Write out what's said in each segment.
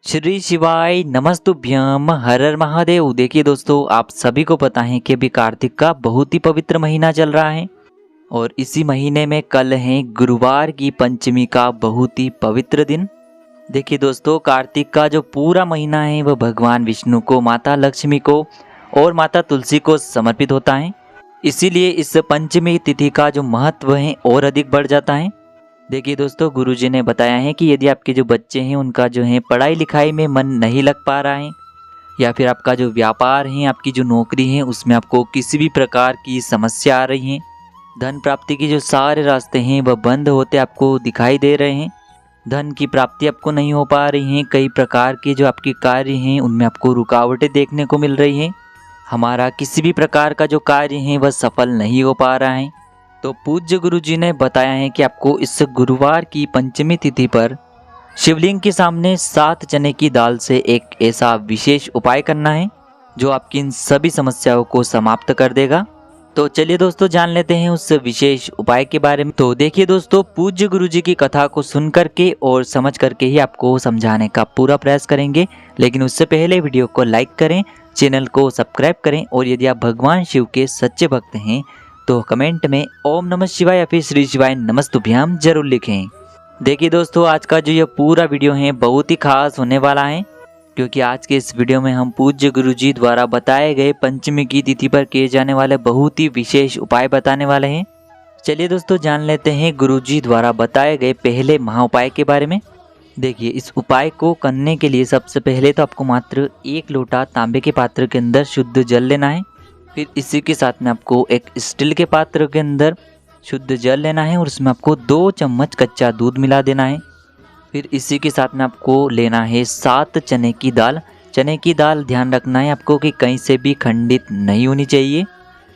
श्री शिवाय नमस्तुभ्यम हर हर महादेव। देखिए दोस्तों, आप सभी को पता है कि अभी कार्तिक का बहुत ही पवित्र महीना चल रहा है और इसी महीने में कल है गुरुवार की पंचमी का बहुत ही पवित्र दिन। देखिए दोस्तों, कार्तिक का जो पूरा महीना है वह भगवान विष्णु को, माता लक्ष्मी को और माता तुलसी को समर्पित होता है। इसीलिए इस पंचमी तिथि का जो महत्व है और अधिक बढ़ जाता है। देखिए दोस्तों, गुरुजी ने बताया है कि यदि आपके जो बच्चे हैं उनका जो है पढ़ाई लिखाई में मन नहीं लग पा रहा है, या फिर आपका जो व्यापार है, आपकी जो नौकरी है उसमें आपको किसी भी प्रकार की समस्या आ रही है, धन प्राप्ति के जो सारे रास्ते हैं वह बंद होते आपको दिखाई दे रहे हैं, धन की प्राप्ति आपको नहीं हो पा रही है, कई प्रकार के जो आपके कार्य हैं उनमें आपको रुकावटें देखने को मिल रही हैं, हमारा किसी भी प्रकार का जो कार्य है वह सफल नहीं हो पा रहा है, तो पूज्य गुरुजी ने बताया है कि आपको इस गुरुवार की पंचमी तिथि पर शिवलिंग के सामने 7 चने की दाल से एक ऐसा विशेष उपाय करना है जो आपकी इन सभी समस्याओं को समाप्त कर देगा। तो चलिए दोस्तों, जान लेते हैं उस विशेष उपाय के बारे में। तो देखिए दोस्तों, पूज्य गुरुजी की कथा को सुन करके और समझ करके ही आपको समझाने का पूरा प्रयास करेंगे, लेकिन उससे पहले वीडियो को लाइक करें, चैनल को सब्सक्राइब करें और यदि आप भगवान शिव के सच्चे भक्त हैं तो कमेंट में ओम नमः शिवाय या फिर श्री शिवाय नमस्तुभ्याम जरूर लिखें। देखिए दोस्तों, आज का जो ये पूरा वीडियो है बहुत ही खास होने वाला है, क्योंकि आज के इस वीडियो में हम पूज्य गुरुजी द्वारा बताए गए पंचमी की तिथि पर किए जाने वाले बहुत ही विशेष उपाय बताने वाले हैं। चलिए दोस्तों, जान लेते हैं गुरुजी द्वारा बताए गए पहले महाउपाय के बारे में। देखिए, इस उपाय को करने के लिए सबसे पहले तो आपको मात्र 1 लोटा तांबे के पात्र के अंदर शुद्ध जल लेना है। फिर इसी के साथ में आपको एक स्टील के पात्र के अंदर शुद्ध जल लेना है और उसमें आपको 2 चम्मच कच्चा दूध मिला देना है। फिर इसी के साथ में आपको लेना है 7 चने की दाल। चने की दाल ध्यान रखना है आपको कि कहीं से भी खंडित नहीं होनी चाहिए,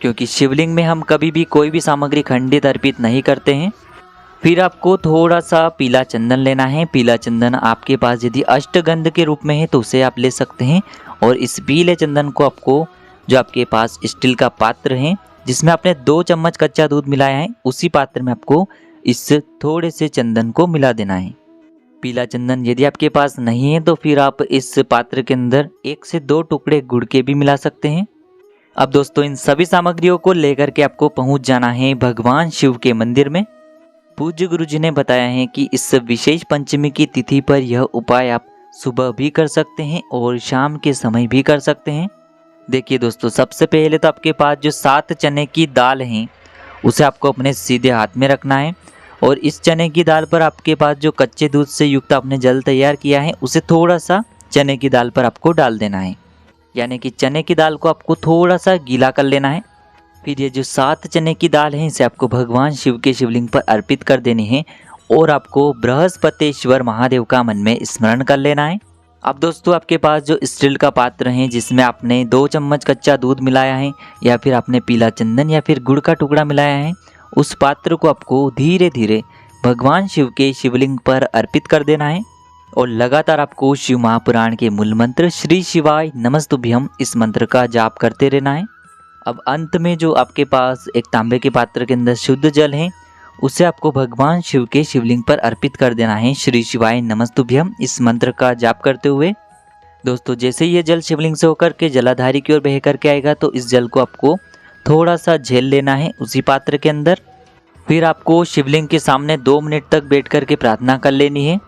क्योंकि शिवलिंग में हम कभी भी कोई भी सामग्री खंडित अर्पित नहीं करते हैं। फिर आपको थोड़ा सा पीला चंदन लेना है। पीला चंदन आपके पास यदि अष्टगंध के रूप में है तो उसे आप ले सकते हैं, और इस पीले चंदन को आपको जो आपके पास स्टील का पात्र है जिसमें आपने 2 चम्मच कच्चा दूध मिलाया है, उसी पात्र में आपको इस थोड़े से चंदन को मिला देना है। पीला चंदन यदि आपके पास नहीं है तो फिर आप इस पात्र के अंदर 1 से 2 टुकड़े गुड़ के भी मिला सकते हैं। अब दोस्तों, इन सभी सामग्रियों को लेकर के आपको पहुंच जाना है भगवान शिव के मंदिर में। पूज्य गुरुजी ने बताया है कि इस विशेष पंचमी की तिथि पर यह उपाय आप सुबह भी कर सकते हैं और शाम के समय भी कर सकते हैं। देखिए दोस्तों, सबसे पहले तो आपके पास जो 7 चने की दाल है उसे आपको अपने सीधे हाथ में रखना है, और इस चने की दाल पर आपके पास जो कच्चे दूध से युक्त आपने जल तैयार किया है उसे थोड़ा सा चने की दाल पर आपको डाल देना है, यानी कि चने की दाल को आपको थोड़ा सा गीला कर लेना है। फिर ये जो 7 चने की दाल है इसे आपको भगवान शिव के शिवलिंग पर अर्पित कर देनी है और आपको बृहस्पतेश्वर महादेव का मन में स्मरण कर लेना है। अब दोस्तों, आपके पास जो स्टील का पात्र है जिसमें आपने 2 चम्मच कच्चा दूध मिलाया है, या फिर आपने पीला चंदन या फिर गुड़ का टुकड़ा मिलाया है, उस पात्र को आपको धीरे धीरे भगवान शिव के शिवलिंग पर अर्पित कर देना है और लगातार आपको शिव महापुराण के मूल मंत्र श्री शिवाय नमस्तुभ्यम इस मंत्र का जाप करते रहना है। अब अंत में जो आपके पास एक तांबे के पात्र के अंदर शुद्ध जल है उसे आपको भगवान शिव के शिवलिंग पर अर्पित कर देना है श्री शिवाय नमस्तुभ्यम इस मंत्र का जाप करते हुए। दोस्तों, जैसे ये जल शिवलिंग से होकर के जलाधारी की ओर बह करके आएगा तो इस जल को आपको थोड़ा सा झेल लेना है उसी पात्र के अंदर। फिर आपको शिवलिंग के सामने 2 मिनट तक बैठ करके प्रार्थना कर लेनी है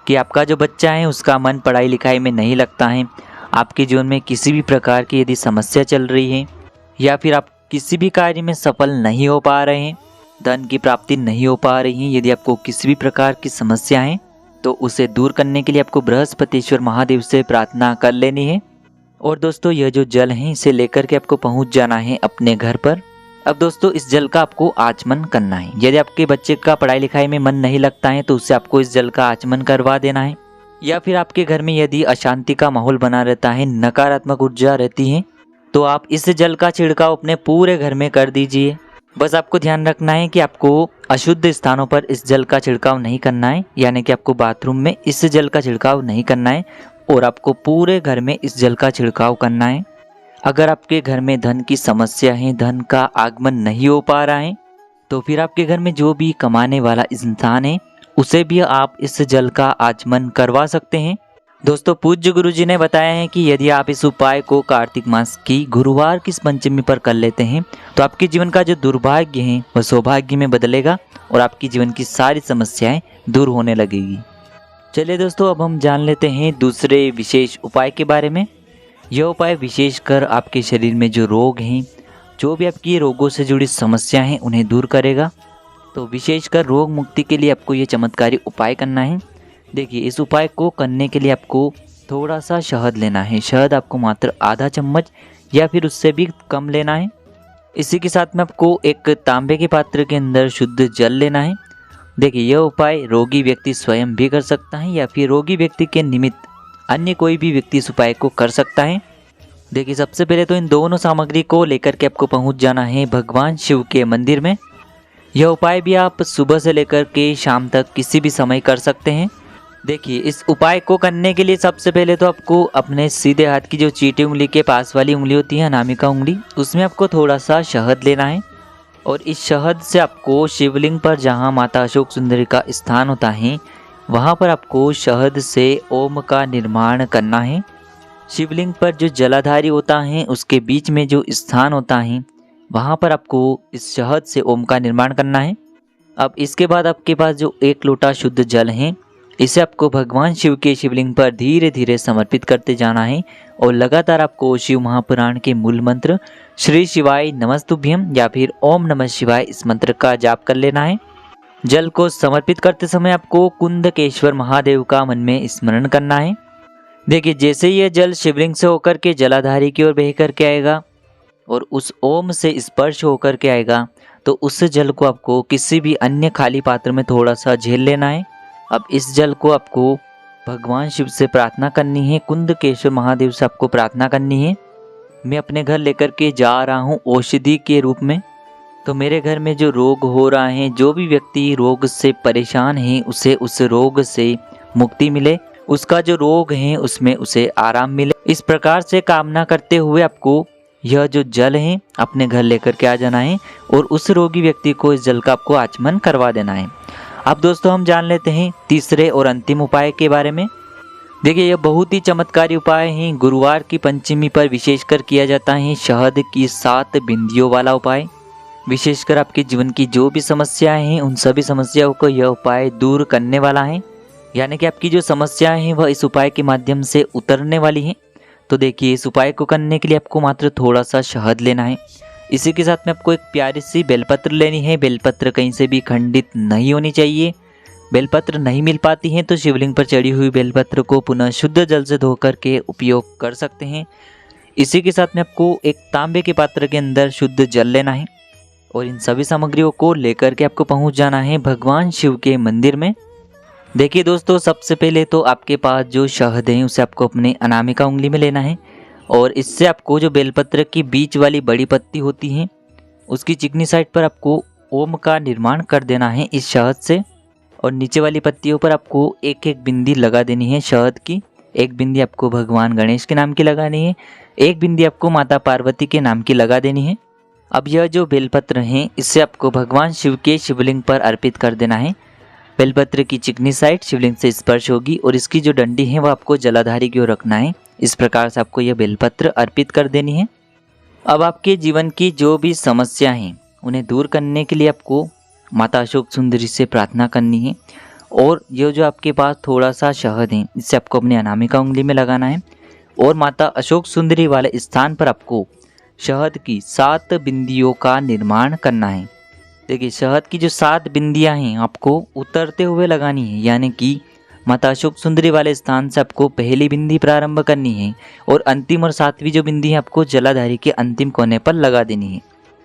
कि आपका जो बच्चा है उसका मन पढ़ाई लिखाई में नहीं लगता है, आपके जीवन में किसी भी प्रकार की यदि समस्या चल रही है, या फिर आप किसी भी कार्य में सफल नहीं हो पा रहे हैं, धन की प्राप्ति नहीं हो पा रही है, यदि आपको किसी भी प्रकार की समस्या है तो उसे दूर करने के लिए आपको बृहस्पतेश्वर महादेव से प्रार्थना कर लेनी है। और दोस्तों, यह जो जल है इसे लेकर के आपको पहुंच जाना है अपने घर पर। अब दोस्तों, इस जल का आपको आचमन करना है। यदि आपके बच्चे का पढ़ाई लिखाई में मन नहीं लगता है तो उससे आपको इस जल का आचमन करवा देना है, या फिर आपके घर में यदि अशांति का माहौल बना रहता है, नकारात्मक ऊर्जा रहती है, तो आप इस जल का छिड़काव अपने पूरे घर में कर दीजिए। बस आपको ध्यान रखना है कि आपको अशुद्ध स्थानों पर इस जल का छिड़काव नहीं करना है, यानी कि आपको बाथरूम में इस जल का छिड़काव नहीं करना है, और आपको पूरे घर में इस जल का छिड़काव करना है। अगर आपके घर में धन की समस्या है, धन का आगमन नहीं हो पा रहा है, तो फिर आपके घर में जो भी कमाने वाला इंसान है उसे भी आप इस जल का आचमन करवा सकते हैं। दोस्तों पूज्य गुरुजी ने बताया है कि यदि आप इस उपाय को कार्तिक मास की गुरुवार की इस पंचमी पर कर लेते हैं तो आपके जीवन का जो दुर्भाग्य है वह सौभाग्य में बदलेगा और आपकी जीवन की सारी समस्याएं दूर होने लगेगी। चलिए दोस्तों, अब हम जान लेते हैं दूसरे विशेष उपाय के बारे में। यह उपाय विशेषकर आपके शरीर में जो रोग हैं, जो भी आपकी रोगों से जुड़ी समस्या हैं, उन्हें दूर करेगा। तो विशेषकर रोग मुक्ति के लिए आपको ये चमत्कारी उपाय करना है। देखिए, इस उपाय को करने के लिए आपको थोड़ा सा शहद लेना है। शहद आपको मात्र आधा चम्मच या फिर उससे भी कम लेना है। इसी के साथ में आपको एक तांबे के पात्र के अंदर शुद्ध जल लेना है। देखिए, यह उपाय रोगी व्यक्ति स्वयं भी कर सकता है या फिर रोगी व्यक्ति के निमित्त अन्य कोई भी व्यक्ति इस उपाय को कर सकता है। देखिए, सबसे पहले तो इन दोनों सामग्री को लेकर के आपको पहुंच जाना है भगवान शिव के मंदिर में। यह उपाय भी आप सुबह से लेकर के शाम तक किसी भी समय कर सकते हैं। देखिए, इस उपाय को करने के लिए सबसे पहले तो आपको अपने सीधे हाथ की जो चीटी उंगली के पास वाली उंगली होती है, अनामिका उंगली, उसमें आपको थोड़ा सा शहद लेना है और इस शहद से आपको शिवलिंग पर जहां माता अशोक सुंदरी का स्थान होता है वहां पर आपको शहद से ओम का निर्माण करना है। शिवलिंग पर जो जलाधारी होता है उसके बीच में जो स्थान होता है वहां पर आपको इस शहद से ओम का निर्माण करना है। अब इसके बाद आपके पास जो 1 लोटा शुद्ध जल है, इसे आपको भगवान शिव के शिवलिंग पर धीरे धीरे समर्पित करते जाना है और लगातार आपको शिव महापुराण के मूल मंत्र श्री शिवाय नमस्तुभ्यम या फिर ओम नमः शिवाय इस मंत्र का जाप कर लेना है। जल को समर्पित करते समय आपको कुंदकेश्वर महादेव का मन में स्मरण करना है। देखिए, जैसे यह जल शिवलिंग से होकर के जलाधारी की ओर बह करके आएगा और उस ओम से स्पर्श होकर के आएगा तो उस जल को आपको किसी भी अन्य खाली पात्र में थोड़ा सा झेल लेना है। अब इस जल को आपको भगवान शिव से प्रार्थना करनी है, कुंदकेश्वर महादेव से आपको प्रार्थना करनी है, मैं अपने घर लेकर के जा रहा हूँ औषधि के रूप में। तो मेरे घर में जो रोग हो रहा है, जो भी व्यक्ति रोग से परेशान है, उसे उस रोग से मुक्ति मिले, उसका जो रोग है उसमें उसे आराम मिले। इस प्रकार से कामना करते हुए आपको यह जो जल है अपने घर लेकर के आ जाना है और उस रोगी व्यक्ति को इस जल का आपको आचमन करवा देना है। अब दोस्तों हम जान लेते हैं तीसरे और अंतिम उपाय के बारे में। देखिए, यह बहुत ही चमत्कारी उपाय है। गुरुवार की पंचमी पर विशेषकर किया जाता है शहद की 7 बिंदियों वाला उपाय। विशेषकर आपके जीवन की जो भी समस्याएं हैं उन सभी समस्याओं को यह उपाय दूर करने वाला है, यानी कि आपकी जो समस्याएं हैं वह इस उपाय के माध्यम से उतरने वाली हैं। तो देखिए, इस उपाय को करने के लिए आपको मात्र थोड़ा सा शहद लेना है। इसी के साथ में आपको एक प्यारी सी बेलपत्र लेनी है। बेलपत्र कहीं से भी खंडित नहीं होनी चाहिए। बेलपत्र नहीं मिल पाती हैं तो शिवलिंग पर चढ़ी हुई बेलपत्र को पुनः शुद्ध जल से धो करके उपयोग कर सकते हैं। इसी के साथ में आपको एक तांबे के पात्र के अंदर शुद्ध जल लेना है और इन सभी सामग्रियों को लेकर के आपको पहुंच जाना है भगवान शिव के मंदिर में। देखिए दोस्तों, सबसे पहले तो आपके पास जो शहद है उसे आपको अपने अनामिका उंगली में लेना है और इससे आपको जो बेलपत्र की बीच वाली बड़ी पत्ती होती है उसकी चिकनी साइड पर आपको ओम का निर्माण कर देना है इस शहद से और नीचे वाली पत्तियों पर आपको एक एक बिंदी लगा देनी है शहद की। एक बिंदी आपको भगवान गणेश के नाम की लगानी है, एक बिंदी आपको माता पार्वती के नाम की लगा देनी है। अब यह जो बेलपत्र हैं इससे आपको भगवान शिव के शिवलिंग पर अर्पित कर देना है। बेलपत्र की चिकनी साइड शिवलिंग से स्पर्श होगी और इसकी जो डंडी है वो आपको जलाधारी की ओर रखना है। इस प्रकार से आपको यह बेलपत्र अर्पित कर देनी है। अब आपके जीवन की जो भी समस्या हैं उन्हें दूर करने के लिए आपको माता अशोक सुंदरी से प्रार्थना करनी है और यह जो आपके पास थोड़ा सा शहद है इसे आपको अपनी अनामिका उंगली में लगाना है और माता अशोक सुंदरी वाले स्थान पर आपको शहद की 7 बिंदियों का निर्माण करना है। देखिए, शहद की जो 7 बिंदियां हैं आपको उतरते हुए लगानी है, यानी कि माता अशोक सुंदरी वाले स्थान से आपको पहली बिंदी प्रारंभ करनी है और अंतिम और 7वीं जो बिंदी है आपको जलाधारी के अंतिम कोने पर लगा देनी है।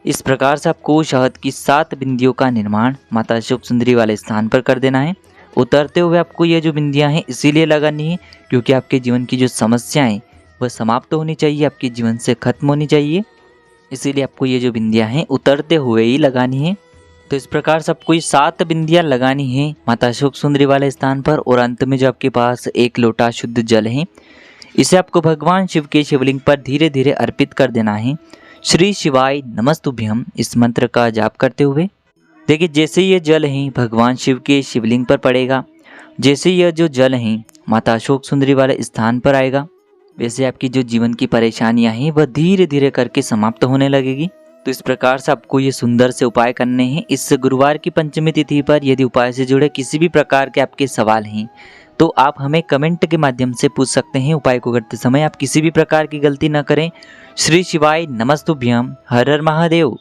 इस प्रकार से आपको शहद की 7 बिंदियों का निर्माण माता अशोक सुंदरी वाले स्थान पर कर देना है। उतरते हुए आपको ये जो बिंदियां हैं इसीलिए लगानी है क्योंकि आपके जीवन की जो समस्याएं वह समाप्त होनी चाहिए, आपके जीवन से खत्म होनी चाहिए। इसीलिए आपको ये जो बिंदियां हैं उतरते हुए ही लगानी है। तो इस प्रकार से आपको ये 7 बिंदियां लगानी है माता अशोक सुंदरी वाले स्थान पर और अंत में जो आपके पास 1 लोटा शुद्ध जल है इसे आपको भगवान शिव के शिवलिंग पर धीरे धीरे अर्पित कर देना है। श्री शिवाय नमस्तुभ्यम इस मंत्र का जाप करते हुए देखिए, जैसे ये जल है भगवान शिव के शिवलिंग पर पड़ेगा जैसे यह जो जल है माता अशोक सुंदरी वाले स्थान पर आएगा, वैसे आपकी जो जीवन की परेशानियां हैं वह धीरे धीरे करके समाप्त होने लगेगी। तो इस प्रकार से आपको ये सुंदर से उपाय करने हैं इस गुरुवार की पंचमी तिथि पर। यदि उपाय से जुड़े किसी भी प्रकार के आपके सवाल हैं तो आप हमें कमेंट के माध्यम से पूछ सकते हैं। उपाय को करते समय आप किसी भी प्रकार की गलती न करें। श्री शिवाय नमस्तुभ्यम। हर हर महादेव।